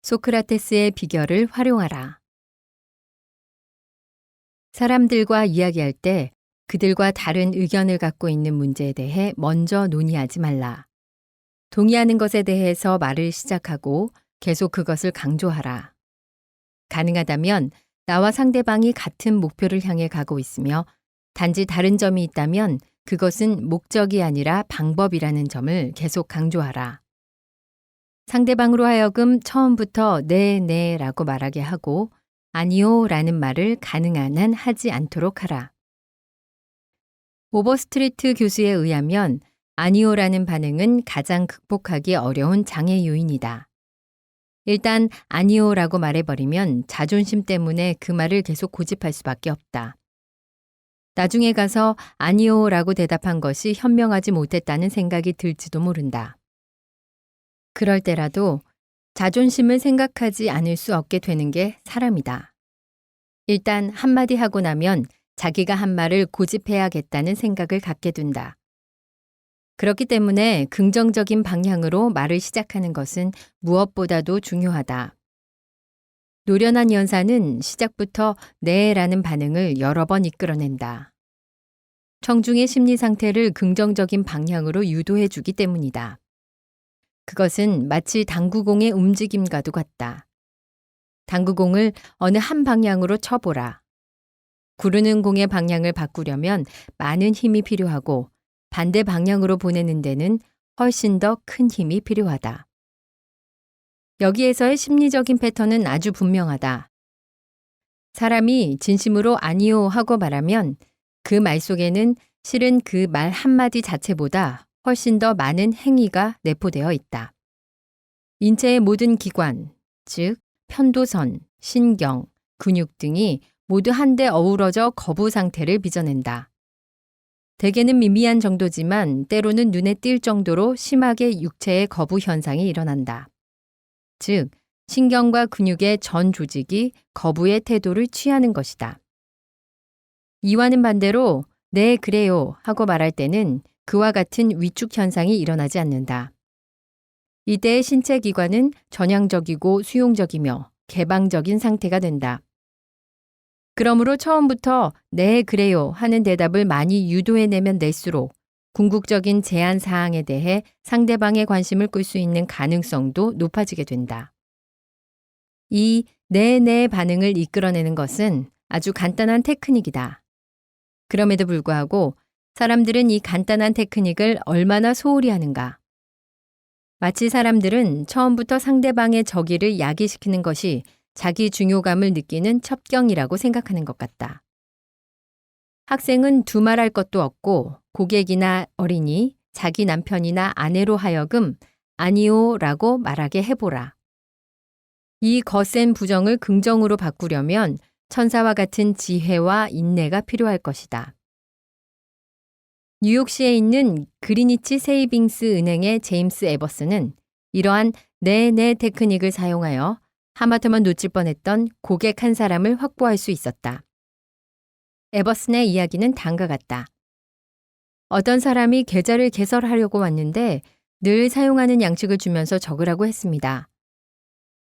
소크라테스의 비결을 활용하라. 사람들과 이야기할 때 그들과 다른 의견을 갖고 있는 문제에 대해 먼저 논의하지 말라. 동의하는 것에 대해서 말을 시작하고 계속 그것을 강조하라. 가능하다면 나와 상대방이 같은 목표를 향해 가고 있으며 단지 다른 점이 있다면 그것은 목적이 아니라 방법이라는 점을 계속 강조하라. 상대방으로 하여금 처음부터 네, 라고 말하게 하고 아니요 라는 말을 가능한 한 하지 않도록 하라. 오버스트리트 교수에 의하면 아니요라는 반응은 가장 극복하기 어려운 장애 요인이다. 일단 아니요라고 말해버리면 자존심 때문에 그 말을 계속 고집할 수밖에 없다. 나중에 가서 아니요라고 대답한 것이 현명하지 못했다는 생각이 들지도 모른다. 그럴 때라도 자존심을 생각하지 않을 수 없게 되는 게 사람이다. 일단 한마디 하고 나면 자기가 한 말을 고집해야겠다는 생각을 갖게 된다. 그렇기 때문에 긍정적인 방향으로 말을 시작하는 것은 무엇보다도 중요하다. 노련한 연사는 시작부터 네라는 반응을 여러 번 이끌어낸다. 청중의 심리 상태를 긍정적인 방향으로 유도해 주기 때문이다. 그것은 마치 당구공의 움직임과도 같다. 당구공을 어느 한 방향으로 쳐보라. 구르는 공의 방향을 바꾸려면 많은 힘이 필요하고 반대 방향으로 보내는 데는 훨씬 더 큰 힘이 필요하다. 여기에서의 심리적인 패턴은 아주 분명하다. 사람이 진심으로 아니요 하고 말하면 그 말 속에는 실은 그 말 한마디 자체보다 훨씬 더 많은 행위가 내포되어 있다. 인체의 모든 기관, 즉 편도선, 신경, 근육 등이 모두 한데 어우러져 거부 상태를 빚어낸다. 대개는 미미한 정도지만 때로는 눈에 띌 정도로 심하게 육체의 거부 현상이 일어난다. 즉, 신경과 근육의 전 조직이 거부의 태도를 취하는 것이다. 이와는 반대로 네, 그래요 하고 말할 때는 그와 같은 위축 현상이 일어나지 않는다. 이때의 신체 기관은 전향적이고 수용적이며 개방적인 상태가 된다. 그러므로 처음부터 네, 그래요 하는 대답을 많이 유도해내면 낼수록 궁극적인 제한 사항에 대해 상대방의 관심을 끌 수 있는 가능성도 높아지게 된다. 이 네 반응을 이끌어내는 것은 아주 간단한 테크닉이다. 그럼에도 불구하고 사람들은 이 간단한 테크닉을 얼마나 소홀히 하는가? 마치 사람들은 처음부터 상대방의 저기를 야기시키는 것이 자기 중요감을 느끼는 첩경이라고 생각하는 것 같다. 학생은 두말할 것도 없고 고객이나 어린이, 자기 남편이나 아내로 하여금 아니요 라고 말하게 해보라. 이 거센 부정을 긍정으로 바꾸려면 천사와 같은 지혜와 인내가 필요할 것이다. 뉴욕시에 있는 그리니치 세이빙스 은행의 제임스 에버스는 이러한 네 테크닉을 사용하여 하마터면 놓칠 뻔했던 고객 한 사람을 확보할 수 있었다. 에버슨의 이야기는 다음과 같다. 어떤 사람이 계좌를 개설하려고 왔는데 늘 사용하는 양식을 주면서 적으라고 했습니다.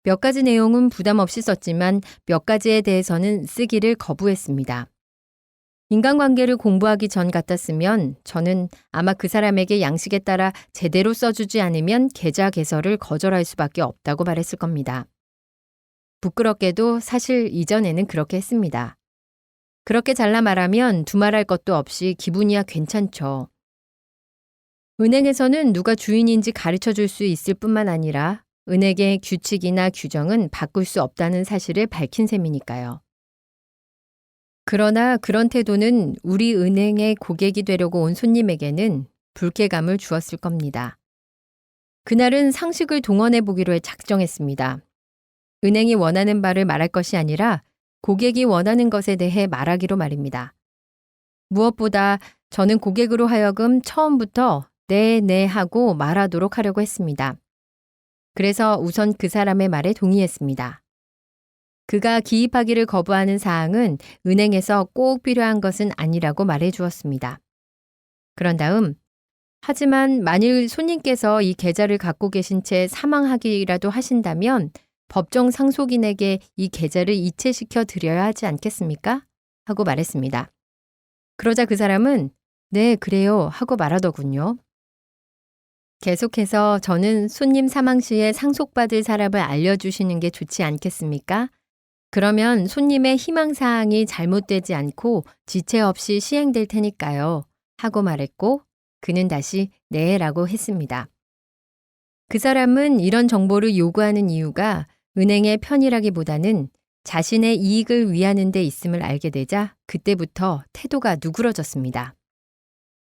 몇 가지 내용은 부담 없이 썼지만 몇 가지에 대해서는 쓰기를 거부했습니다. 인간관계를 공부하기 전 같았으면 저는 아마 그 사람에게 양식에 따라 제대로 써주지 않으면 계좌 개설을 거절할 수밖에 없다고 말했을 겁니다. 부끄럽게도 사실 이전에는 그렇게 했습니다. 그렇게 잘라 말하면 두말할 것도 없이 기분이야 괜찮죠. 은행에서는 누가 주인인지 가르쳐 줄 수 있을 뿐만 아니라 은행의 규칙이나 규정은 바꿀 수 없다는 사실을 밝힌 셈이니까요. 그러나 그런 태도는 우리 은행의 고객이 되려고 온 손님에게는 불쾌감을 주었을 겁니다. 그날은 상식을 동원해 보기로 작정했습니다. 은행이 원하는 바를 말할 것이 아니라 고객이 원하는 것에 대해 말하기로 말입니다. 무엇보다 저는 고객으로 하여금 처음부터 네 하고 말하도록 하려고 했습니다. 그래서 우선 그 사람의 말에 동의했습니다. 그가 기입하기를 거부하는 사항은 은행에서 꼭 필요한 것은 아니라고 말해 주었습니다. 그런 다음, 하지만 만일 손님께서 이 계좌를 갖고 계신 채 사망하기라도 하신다면 법정 상속인에게 이 계좌를 이체시켜 드려야 하지 않겠습니까? 하고 말했습니다. 그러자 그 사람은 네, 그래요 하고 말하더군요. 계속해서 저는 손님 사망 시에 상속받을 사람을 알려주시는 게 좋지 않겠습니까? 그러면 손님의 희망사항이 잘못되지 않고 지체 없이 시행될 테니까요. 하고 말했고 그는 다시 네라고 했습니다. 그 사람은 이런 정보를 요구하는 이유가 은행의 편이라기보다는 자신의 이익을 위하는 데 있음을 알게 되자 그때부터 태도가 누그러졌습니다.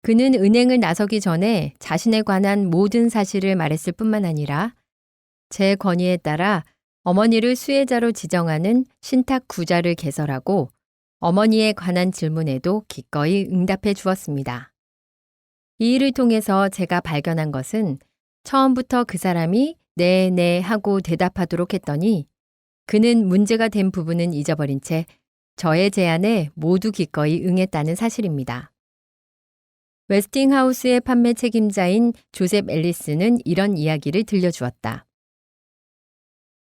그는 은행을 나서기 전에 자신에 관한 모든 사실을 말했을 뿐만 아니라 제 건의에 따라 어머니를 수혜자로 지정하는 신탁 구자를 개설하고 어머니에 관한 질문에도 기꺼이 응답해 주었습니다. 이 일을 통해서 제가 발견한 것은 처음부터 그 사람이 네, 네 하고 대답하도록 했더니 그는 문제가 된 부분은 잊어버린 채 저의 제안에 모두 기꺼이 응했다는 사실입니다. 웨스팅하우스의 판매 책임자인 조셉 앨리스는 이런 이야기를 들려주었다.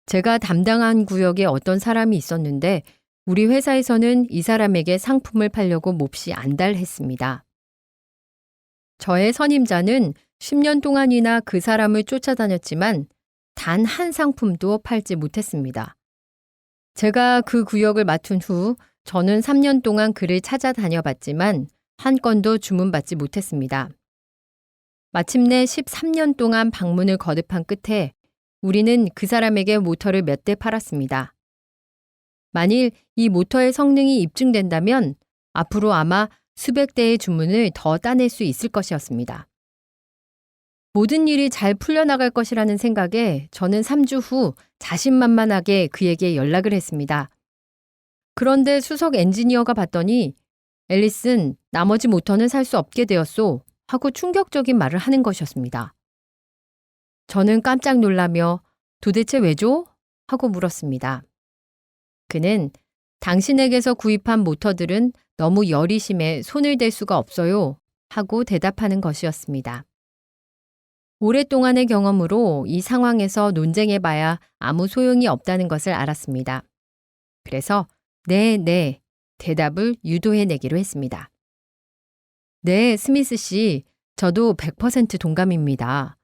제가 담당한 구역에 어떤 사람이 있었는데 우리 회사에서는 이 사람에게 상품을 팔려고 몹시 안달했습니다. 저의 선임자는 10년 동안이나 그 사람을 쫓아다녔지만 단 한 상품도 팔지 못했습니다. 제가 그 구역을 맡은 후 저는 3년 동안 그를 찾아다녀봤지만 한 건도 주문받지 못했습니다. 마침내 13년 동안 방문을 거듭한 끝에 우리는 그 사람에게 모터를 몇 대 팔았습니다. 만일 이 모터의 성능이 입증된다면 앞으로 아마 수백 대의 주문을 더 따낼 수 있을 것이었습니다. 모든 일이 잘 풀려나갈 것이라는 생각에 저는 3주 후 자신만만하게 그에게 연락을 했습니다. 그런데 수석 엔지니어가 봤더니 앨리슨, 나머지 모터는 살 수 없게 되었소 하고 충격적인 말을 하는 것이었습니다. 저는 깜짝 놀라며 도대체 왜죠? 하고 물었습니다. 그는 당신에게서 구입한 모터들은 너무 열이 심해 손을 댈 수가 없어요 하고 대답하는 것이었습니다. 오랫동안의 경험으로 이 상황에서 논쟁해봐야 아무 소용이 없다는 것을 알았습니다. 그래서 네, 대답을 유도해내기로 했습니다. 네, 스미스 씨, 저도 100% 동감입니다.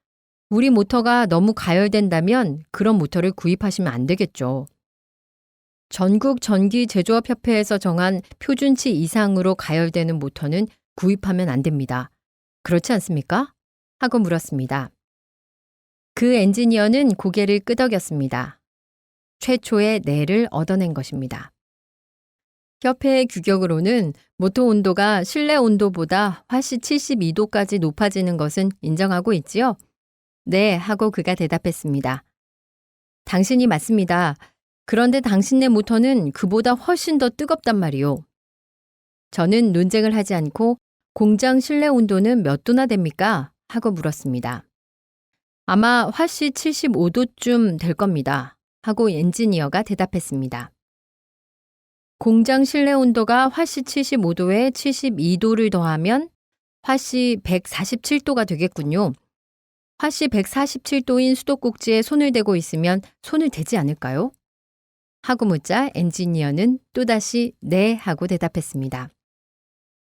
우리 모터가 너무 가열된다면 그런 모터를 구입하시면 안 되겠죠. 전국 전기 제조업협회에서 정한 표준치 이상으로 가열되는 모터는 구입하면 안 됩니다. 그렇지 않습니까? 하고 물었습니다. 그 엔지니어는 고개를 끄덕였습니다. 최초의 네를 얻어낸 것입니다. 협회의 규격으로는 모터 온도가 실내 온도보다 화씨 72도까지 높아지는 것은 인정하고 있지요? 네, 하고 그가 대답했습니다. 당신이 맞습니다. 그런데 당신네 모터는 그보다 훨씬 더 뜨겁단 말이요. 저는 논쟁을 하지 않고 공장 실내 온도는 몇 도나 됩니까? 하고 물었습니다. 아마 화씨 75도쯤 될 겁니다. 하고 엔지니어가 대답했습니다. 공장 실내 온도가 화씨 75도에 72도를 더하면 화씨 147도가 되겠군요. 화씨 147도인 수도꼭지에 손을 대고 있으면 손을 대지 않을까요? 하고 묻자 엔지니어는 또다시 네 하고 대답했습니다.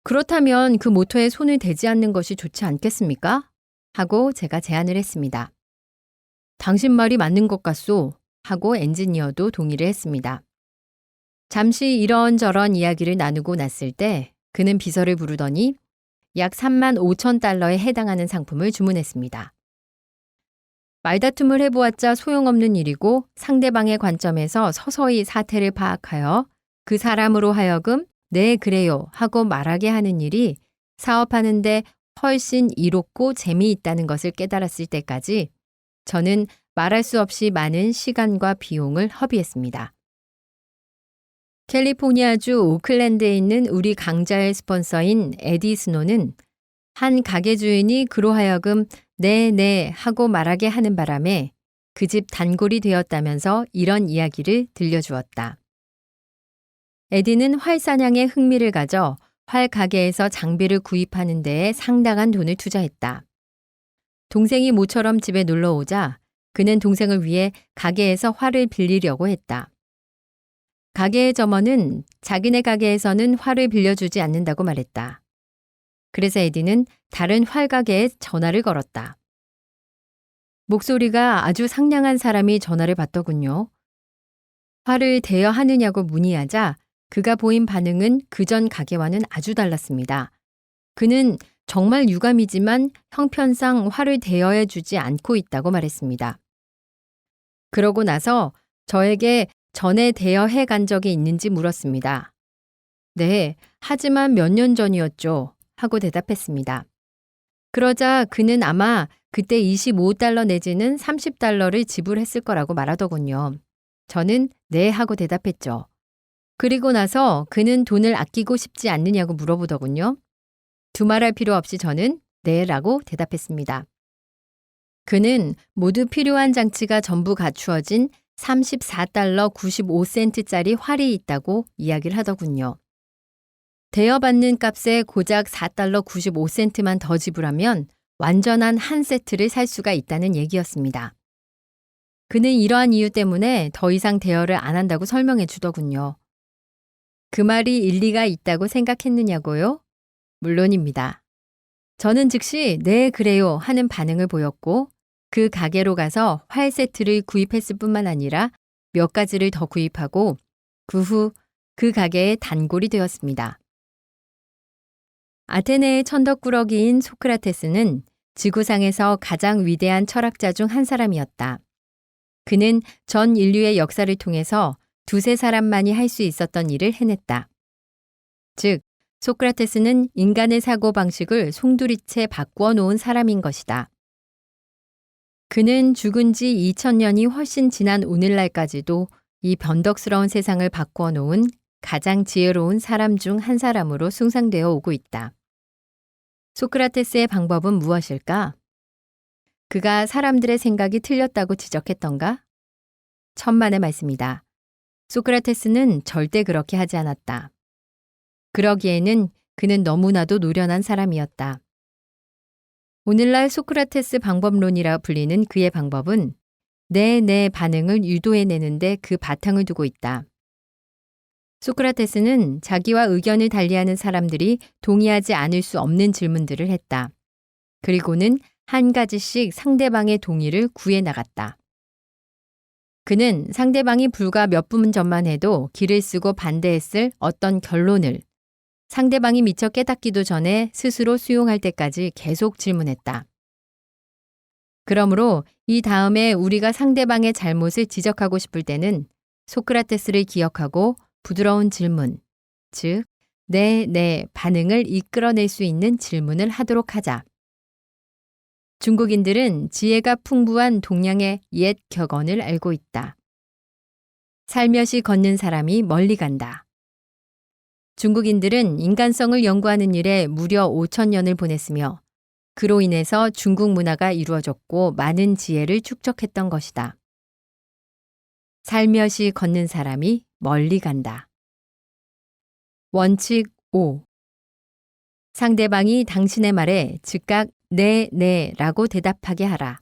그렇다면 그 모터에 손을 대지 않는 것이 좋지 않겠습니까? 하고 제가 제안을 했습니다. 당신 말이 맞는 것 같소 하고 엔지니어도 동의를 했습니다. 잠시 이런저런 이야기를 나누고 났을 때 그는 비서를 부르더니 약 3만 5천 달러에 해당하는 상품을 주문했습니다. 말다툼을 해보았자 소용없는 일이고 상대방의 관점에서 서서히 사태를 파악하여 그 사람으로 하여금 네, 그래요 하고 말하게 하는 일이 사업하는데 훨씬 이롭고 재미있다는 것을 깨달았을 때까지 저는 말할 수 없이 많은 시간과 비용을 허비했습니다. 캘리포니아주 오클랜드에 있는 우리 강자의 스폰서인 에디 스노는 한 가게 주인이 그로 하여금 네 하고 말하게 하는 바람에 그 집 단골이 되었다면서 이런 이야기를 들려주었다. 에디는 활 사냥에 흥미를 가져 활 가게에서 장비를 구입하는 데에 상당한 돈을 투자했다. 동생이 모처럼 집에 놀러 오자 그는 동생을 위해 가게에서 활을 빌리려고 했다. 가게의 점원은 자기네 가게에서는 활을 빌려주지 않는다고 말했다. 그래서 에디는 다른 활 가게에 전화를 걸었다. 목소리가 아주 상냥한 사람이 전화를 받더군요. 활을 대여하느냐고 문의하자 그가 보인 반응은 그전 가게와는 아주 달랐습니다. 그는 정말 유감이지만 형편상 활을 대여해 주지 않고 있다고 말했습니다. 그러고 나서 저에게 전에 대여해 간 적이 있는지 물었습니다. 네, 하지만 몇 년 전이었죠. 하고 대답했습니다. 그러자 그는 아마 그때 25달러 내지는 30달러를 지불했을 거라고 말하더군요. 저는 네 하고 대답했죠. 그리고 나서 그는 돈을 아끼고 싶지 않느냐고 물어보더군요. 두말할 필요 없이 저는 네라고 대답했습니다. 그는 모두 필요한 장치가 전부 갖추어진 34달러 95센트짜리 활이 있다고 이야기를 하더군요. 대여받는 값에 고작 4달러 95센트만 더 지불하면 완전한 한 세트를 살 수가 있다는 얘기였습니다. 그는 이러한 이유 때문에 더 이상 대여를 안 한다고 설명해 주더군요. 그 말이 일리가 있다고 생각했느냐고요? 물론입니다. 저는 즉시 네 그래요 하는 반응을 보였고 그 가게로 가서 활 세트를 구입했을 뿐만 아니라 몇 가지를 더 구입하고 그 후 그 가게의 단골이 되었습니다. 아테네의 천덕꾸러기인 소크라테스는 지구상에서 가장 위대한 철학자 중 한 사람이었다. 그는 전 인류의 역사를 통해서 두세 사람만이 할 수 있었던 일을 해냈다. 즉, 소크라테스는 인간의 사고방식을 송두리째 바꾸어 놓은 사람인 것이다. 그는 죽은 지 2000년이 훨씬 지난 오늘날까지도 이 변덕스러운 세상을 바꾸어 놓은 가장 지혜로운 사람 중 한 사람으로 숭상되어 오고 있다. 소크라테스의 방법은 무엇일까? 그가 사람들의 생각이 틀렸다고 지적했던가? 천만의 말씀이다. 소크라테스는 절대 그렇게 하지 않았다. 그러기에는 그는 너무나도 노련한 사람이었다. 오늘날 소크라테스 방법론이라 불리는 그의 방법은 내 반응을 유도해내는데 그 바탕을 두고 있다. 소크라테스는 자기와 의견을 달리하는 사람들이 동의하지 않을 수 없는 질문들을 했다. 그리고는 한 가지씩 상대방의 동의를 구해 나갔다. 그는 상대방이 불과 몇 분 전만 해도 기를 쓰고 반대했을 어떤 결론을 상대방이 미처 깨닫기도 전에 스스로 수용할 때까지 계속 질문했다. 그러므로 이 다음에 우리가 상대방의 잘못을 지적하고 싶을 때는 소크라테스를 기억하고 부드러운 질문, 즉, 네 반응을 이끌어낼 수 있는 질문을 하도록 하자. 중국인들은 지혜가 풍부한 동양의 옛 격언을 알고 있다. 살며시 걷는 사람이 멀리 간다. 중국인들은 인간성을 연구하는 일에 무려 5,000년을 보냈으며 그로 인해서 중국 문화가 이루어졌고 많은 지혜를 축적했던 것이다. 살며시 걷는 사람이 멀리 간다. 원칙 5. 상대방이 당신의 말에 즉각 네라고 대답하게 하라.